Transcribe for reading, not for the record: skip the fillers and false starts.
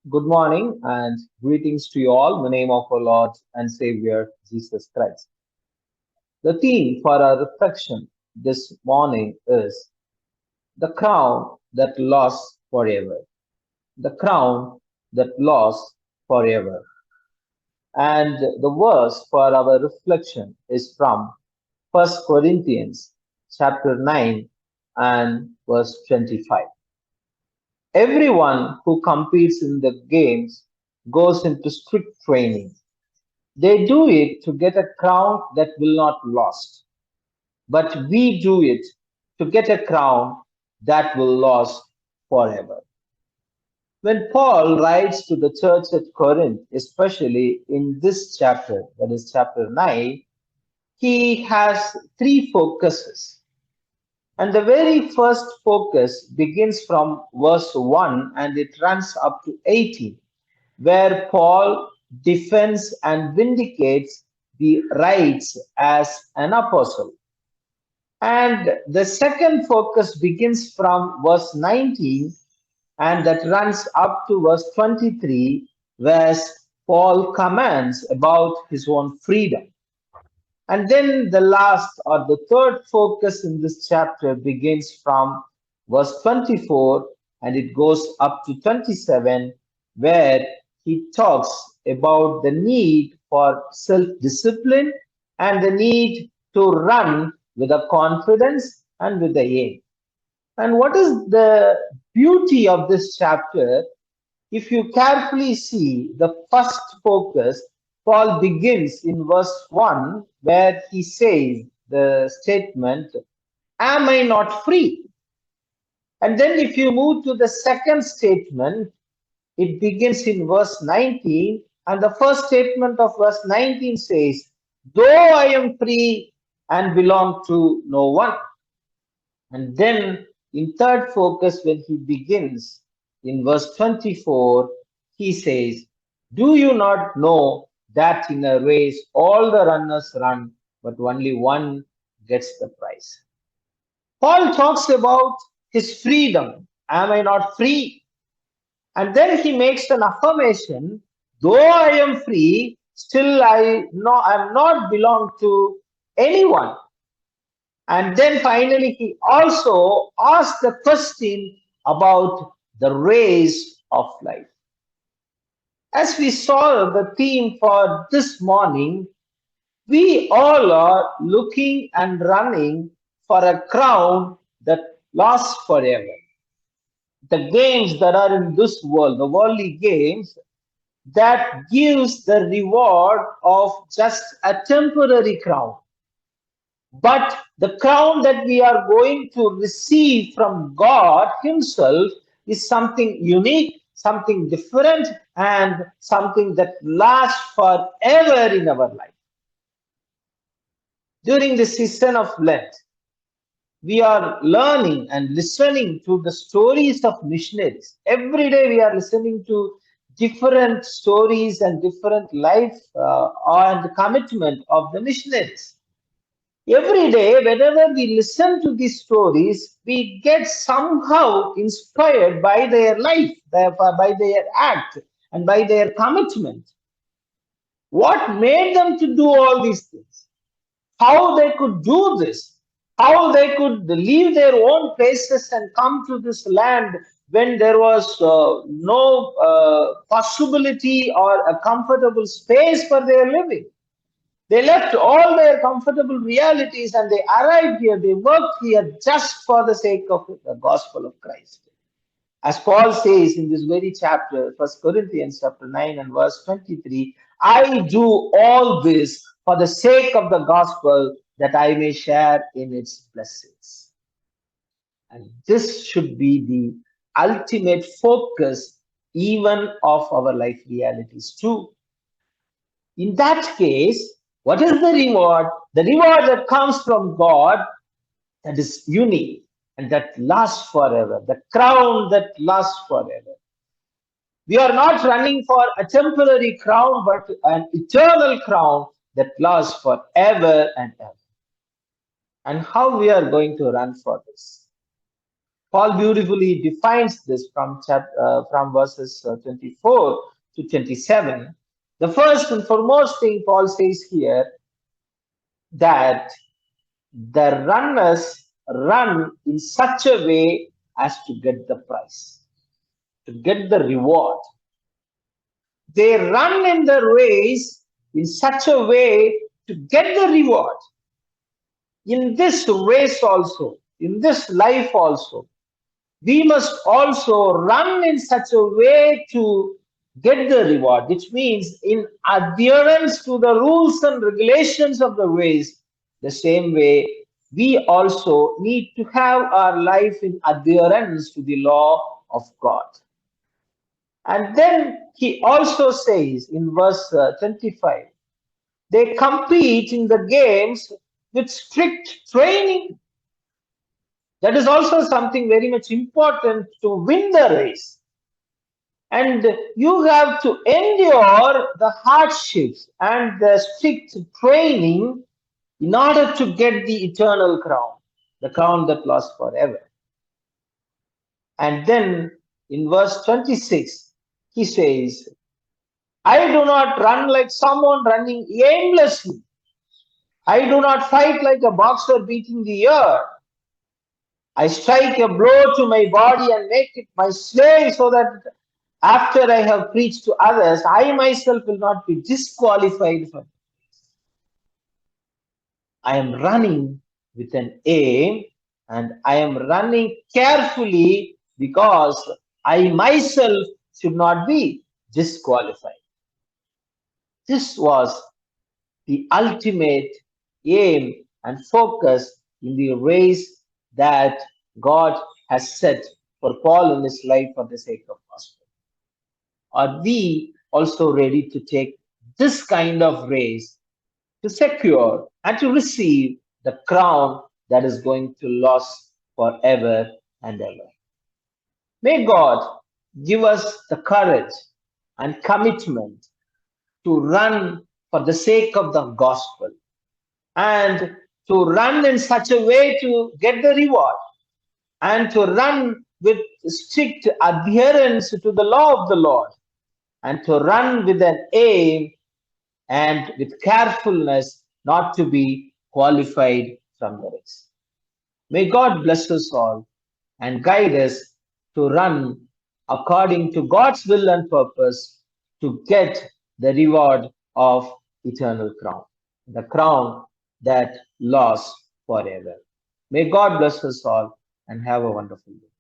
Good morning and greetings to you all in the name of our Lord and Savior Jesus Christ. The theme for our reflection this morning is the crown that lasts forever. The crown that lasts forever. And the verse for our reflection is from First Corinthians chapter 9 and verse 25. Everyone who competes in the games goes into strict training. They do it to get a crown that will not last, but we do it to get a crown that will last forever. When Paul writes to the church at Corinth, especially in this chapter, that is chapter 9, he has three focuses. And the very first focus begins from verse 1 and it runs up to 18, where Paul defends and vindicates the rights as an apostle. And the second focus begins from verse 19 and that runs up to verse 23, where Paul commands about his own freedom. And then the last or the third focus in this chapter begins from verse 24 and it goes up to 27, where he talks about the need for self discipline and the need to run with a confidence and with a aim. And what is the beauty of this chapter? If you carefully see the first focus, Paul begins in verse 1 where he says the statement, am I not free? And then if you move to the second statement, it begins in verse 19 and the first statement of verse 19 says, though I am free and belong to no one. And then in third focus, when he begins in verse 24, he says, do you not know that in a race all the runners run, but only one gets the prize? Paul talks about his freedom. Am I not free? And then he makes an affirmation, though I am free, still I am not belong to anyone. And then finally, he also asked the question about the race of life. As we saw the theme for this morning, we all are looking and running for a crown that lasts forever. The games that are in this world, the worldly games, that gives the reward of just a temporary crown. But the crown that we are going to receive from God Himself is something unique, something different, and something that lasts forever in our life. During the season of Lent, we are learning and listening to the stories of missionaries. Every day we are listening to different stories and different life and commitment of the missionaries. Every day, whenever we listen to these stories, we get somehow inspired by their life, by their act, and by their commitment. What made them to do all these things? How they could do this? How they could leave their own places and come to this land when there was no possibility or a comfortable space for their living? They left all their comfortable realities and they arrived here, they worked here just for the sake of the gospel of Christ. As Paul says in this very chapter, First Corinthians chapter 9 and verse 23, I do all this for the sake of the gospel that I may share in its blessings. And this should be the ultimate focus even of our life realities too. In that case, what is the reward? The reward that comes from God that is unique and that lasts forever, the crown that lasts forever. We are not running for a temporary crown, but an eternal crown that lasts forever and ever. And how we are going to run for this? Paul beautifully defines this from verses 24 to 27. The first and foremost thing Paul says here, that the runners run in such a way as to get the prize, to get the reward. They run in the race in such a way to get the reward. In this race also, in this life also, we must also run in such a way to get the reward, which means in adherence to the rules and regulations of the race. The same way, we also need to have our life in adherence to the law of God. And then he also says in verse 25, they compete in the games with strict training. That is also something very much important to win the race. And you have to endure the hardships and the strict training in order to get the eternal crown, the crown that lasts forever. And then in verse 26, he says, I do not run like someone running aimlessly. I do not fight like a boxer beating the air. I strike a blow to my body and make it my slave, so that after I have preached to others, I myself will not be disqualified for it. I am running with an aim, and I am running carefully because I myself should not be disqualified. This was the ultimate aim and focus in the race that God has set for Paul in his life for the sake of gospel. Are we also ready to take this kind of race to secure and to receive the crown that is going to last forever and ever? May God give us the courage and commitment to run for the sake of the gospel, and to run in such a way to get the reward, and to run with strict adherence to the law of the Lord, and to run with an aim and with carefulness not to be qualified from the race. May God bless us all and guide us to run according to God's will and purpose to get the reward of eternal crown, the crown that lasts forever. May God bless us all and have a wonderful day.